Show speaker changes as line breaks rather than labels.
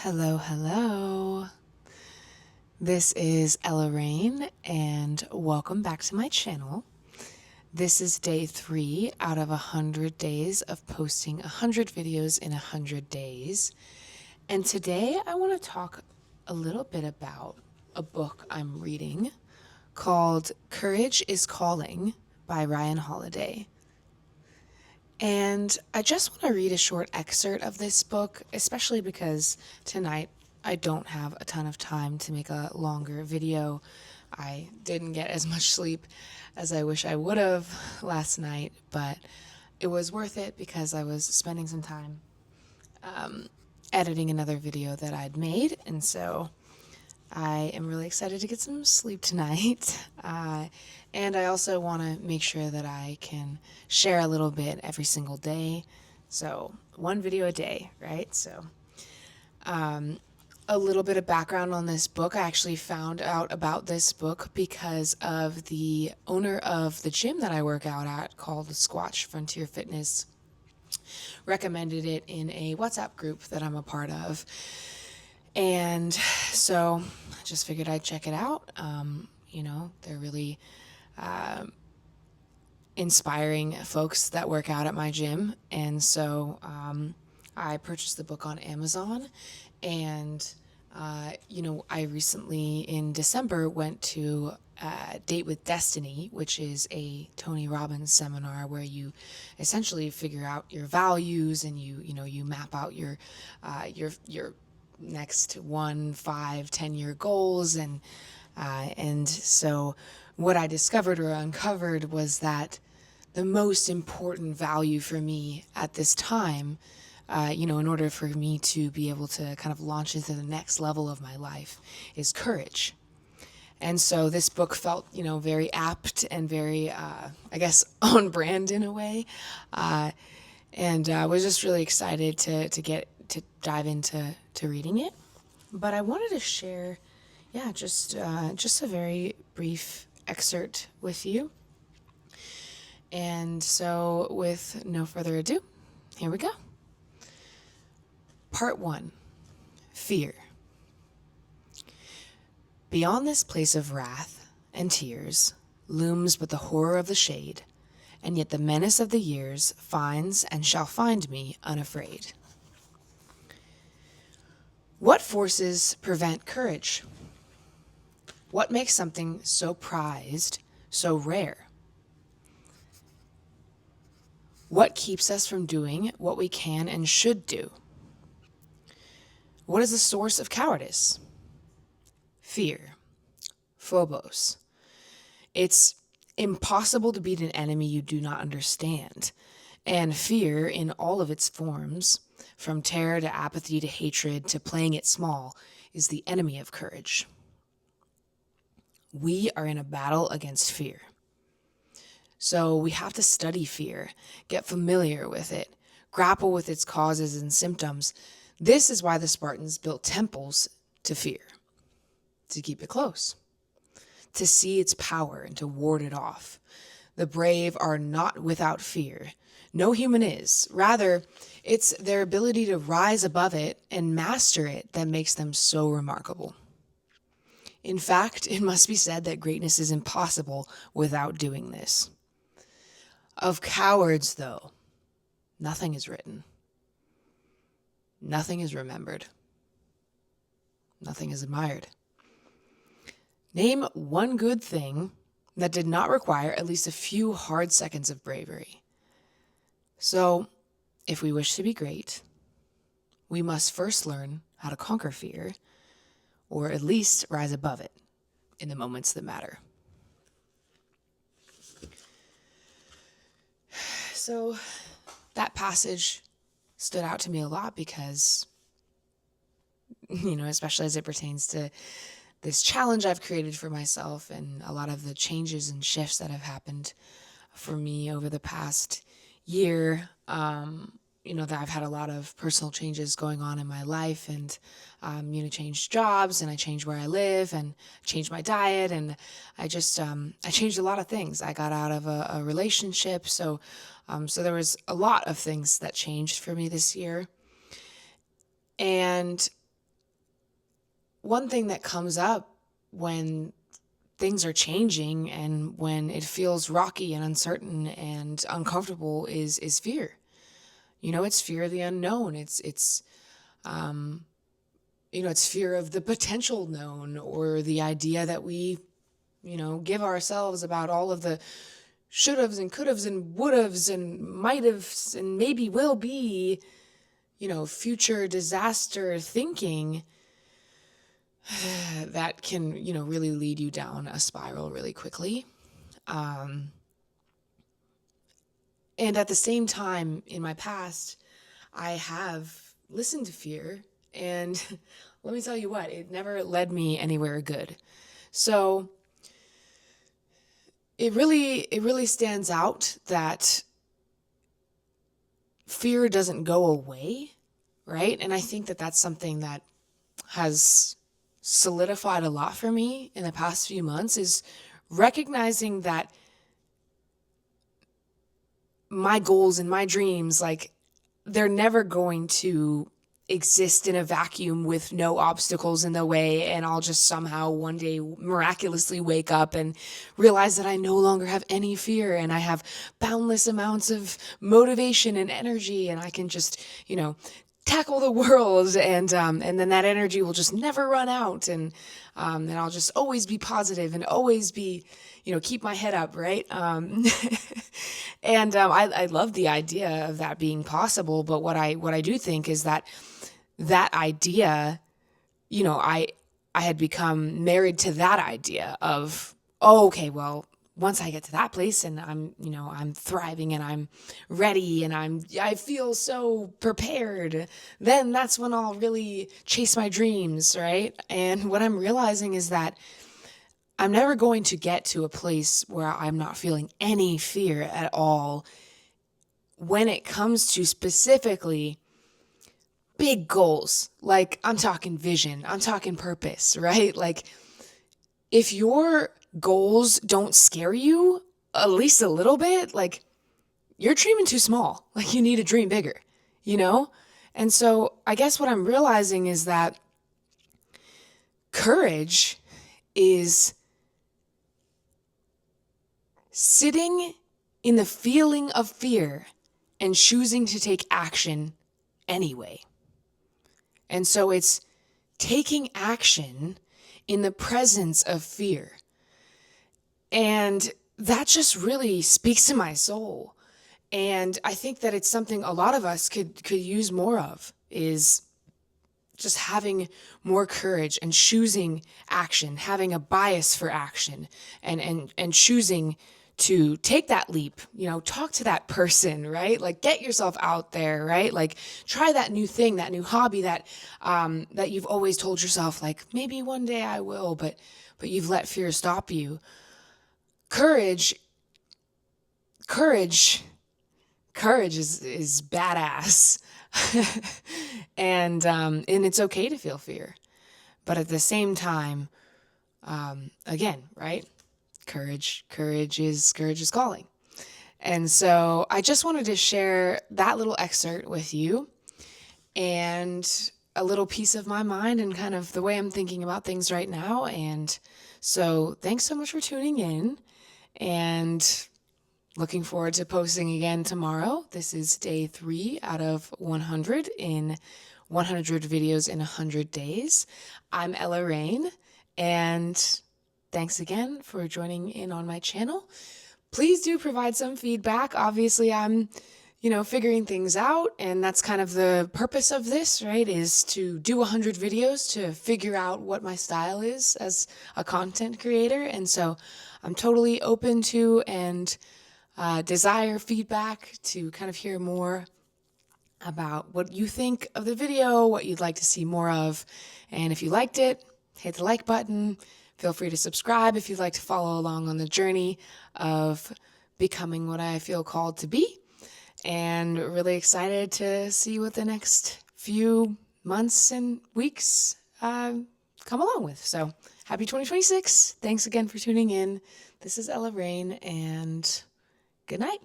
Hello, hello. This is Ella Rain, and welcome back to my channel. This is day 3 out of 100 days of posting 100 videos in 100 days. And today I want to talk a little bit about a book I'm reading called Courage is Calling by Ryan Holiday. And I just want to read a short excerpt of this book, especially because tonight I don't have a ton of time to make a longer video. I didn't get as much sleep as I wish I would have last night, but it was worth it because I was spending some time editing another video that I'd made, and so I am really excited to get some sleep tonight. And I also want to make sure that I can share a little bit every single day. So, one video a day, right? So, a little bit of background on this book. I actually found out about this book because of the owner of the gym that I work out at called Squatch Frontier Fitness recommended it in a WhatsApp group that I'm a part of. And so I just figured I'd check it out. They're really inspiring folks that work out at my gym. And so I purchased the book on Amazon. And, I recently in December went to Date with Destiny, which is a Tony Robbins seminar where you essentially figure out your values and you map out your next 1, 5, 10-year goals. And so what I discovered or uncovered was that the most important value for me at this time, in order for me to be able to kind of launch into the next level of my life, is courage. And so this book felt, very apt and very, on brand in a way. And I was just really excited to dive into reading it. But I wanted to share, just a very brief excerpt with you. And so, with no further ado, here we go. Part 1. Fear. Beyond this place of wrath and tears looms but the horror of the shade, and yet the menace of the years finds and shall find me unafraid. What forces prevent courage? What makes something so prized, so rare? What keeps us from doing what we can and should do? What is the source of cowardice? Fear. Phobos. It's impossible to beat an enemy you do not understand. And fear, in all of its forms, from terror to apathy to hatred to playing it small, is the enemy of courage. We are in a battle against fear. So we have to study fear, get familiar with it, grapple with its causes and symptoms. This is why the Spartans built temples to fear, to keep it close, to see its power and to ward it off. The brave are not without fear. No human is. Rather, it's their ability to rise above it and master it that makes them so remarkable. In fact, it must be said that greatness is impossible without doing this. Of cowards, though, nothing is written. Nothing is remembered. Nothing is admired. Name one good thing that did not require at least a few hard seconds of bravery. So, if we wish to be great, we must first learn how to conquer fear, or at least rise above it in the moments that matter. So that passage stood out to me a lot because, especially as it pertains to this challenge I've created for myself and a lot of the changes and shifts that have happened for me over the past year, that I've had a lot of personal changes going on in my life and, changed jobs and I changed where I live and changed my diet. And I just, I changed a lot of things. I got out of a relationship. So there was a lot of things that changed for me this year. And one thing that comes up when things are changing and when it feels rocky and uncertain and uncomfortable is fear. It's fear of the unknown. It's fear of the potential known, or the idea that we, give ourselves about all of the should haves and could haves and would haves and might haves and maybe will be, future disaster thinking that can, really lead you down a spiral really quickly. And at the same time, in my past, I have listened to fear, and let me tell you what, it never led me anywhere good. So it really stands out that fear doesn't go away, right? And I think that that's something that has solidified a lot for me in the past few months, is recognizing that my goals and my dreams, like, they're never going to exist in a vacuum with no obstacles in the way, and I'll just somehow one day miraculously wake up and realize that I no longer have any fear and I have boundless amounts of motivation and energy, and I can just, tackle the world, and then that energy will just never run out, and I'll just always be positive and always be, keep my head up, right? And I love the idea of that being possible, but what I do think is that idea, I had become married to that idea of, oh, okay, well, once I get to that place and I'm thriving and I'm ready and I feel so prepared, then that's when I'll really chase my dreams, right? And what I'm realizing is that I'm never going to get to a place where I'm not feeling any fear at all when it comes to specifically big goals. Like, I'm talking vision, I'm talking purpose, right? Like, if your goals don't scare you at least a little bit, like, you're dreaming too small. Like, you need to dream bigger, you know? And so I guess what I'm realizing is that courage is sitting in the feeling of fear and choosing to take action anyway. And so it's taking action in the presence of fear. And that just really speaks to my soul. And I think that it's something a lot of us could use more of, is just having more courage and choosing action, having a bias for action, and choosing to take that leap, talk to that person, right? Like, get yourself out there, right? Like, try that new thing, that new hobby that you've always told yourself, like, maybe one day I will, but you've let fear stop you. Courage is badass. And it's okay to feel fear, but at the same time, again, right? Courage is calling. And so I just wanted to share that little excerpt with you, and a little piece of my mind and kind of the way I'm thinking about things right now. And so thanks so much for tuning in, and looking forward to posting again tomorrow. This is day 3 out of 100 in 100 videos in 100 days. I'm Ella Rain, and thanks again for joining in on my channel. Please do provide some feedback. Obviously, I'm, figuring things out, and that's kind of the purpose of this, right? Is to do 100 videos to figure out what my style is as a content creator. And so I'm totally open to and desire feedback to kind of hear more about what you think of the video, what you'd like to see more of. And if you liked it, hit the like button. Feel free to subscribe if you'd like to follow along on the journey of becoming what I feel called to be. And really excited to see what the next few months and weeks come along with. So happy 2026. Thanks again for tuning in. This is Ella Rain, and good night.